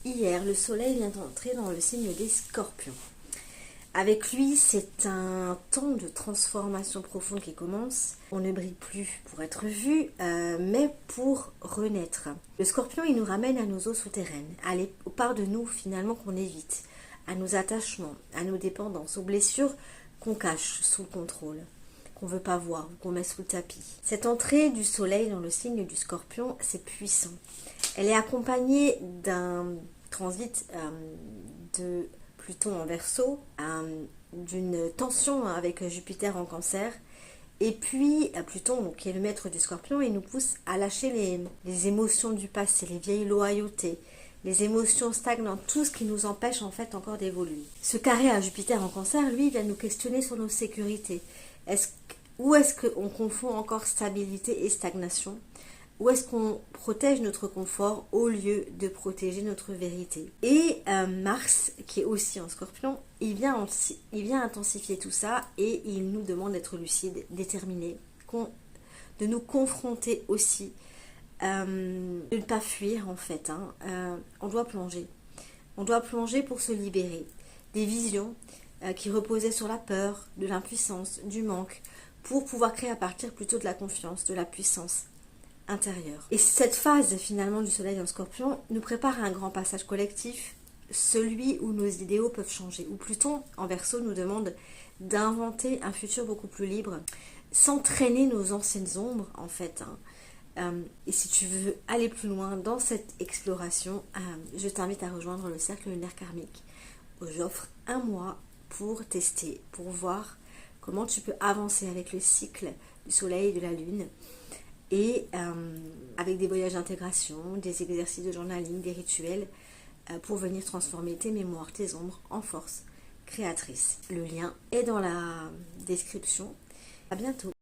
Hier, le soleil vient d'entrer dans le signe des Scorpions. Avec lui, c'est un temps de transformation profonde qui commence. On ne brille plus pour être vu, mais pour renaître. Le Scorpion, il nous ramène à nos eaux souterraines, aux parts de nous finalement qu'on évite, à nos attachements, à nos dépendances, aux blessures qu'on cache sous le contrôle, qu'on veut pas voir ou qu'on met sous le tapis. Cette entrée du soleil dans le signe du Scorpion, c'est puissant. Elle est accompagnée d'un transit de Pluton en Verseau, d'une tension avec Jupiter en Cancer, et puis Pluton, donc, qui est le maître du Scorpion, il nous pousse à lâcher les émotions du passé, les vieilles loyautés, les émotions stagnantes, tout ce qui nous empêche en fait encore d'évoluer. Ce carré à Jupiter en Cancer, lui, vient nous questionner sur nos sécurités. Où est-ce qu'on confond encore stabilité et stagnation? Où est-ce qu'on protège notre confort au lieu de protéger notre vérité? Et Mars, qui est aussi en Scorpion, il vient intensifier tout ça et il nous demande d'être lucide, déterminé, de nous confronter aussi, de ne pas fuir en fait. On doit plonger. On doit plonger pour se libérer des visions qui reposaient sur la peur, de l'impuissance, du manque, pour pouvoir créer à partir plutôt de la confiance, de la puissance intérieure. Et cette phase finalement du soleil en Scorpion nous prépare à un grand passage collectif, celui où nos idéaux peuvent changer, où Pluton en Verseau nous demande d'inventer un futur beaucoup plus libre, sans traîner nos anciennes ombres en fait. Et si tu veux aller plus loin dans cette exploration, je t'invite à rejoindre le cercle lunaire karmique, où j'offre un mois pour tester, pour voir comment tu peux avancer avec le cycle du soleil et de la lune, et avec des voyages d'intégration, des exercices de journaling, des rituels, pour venir transformer tes mémoires, tes ombres en force créatrice. Le lien est dans la description. À bientôt.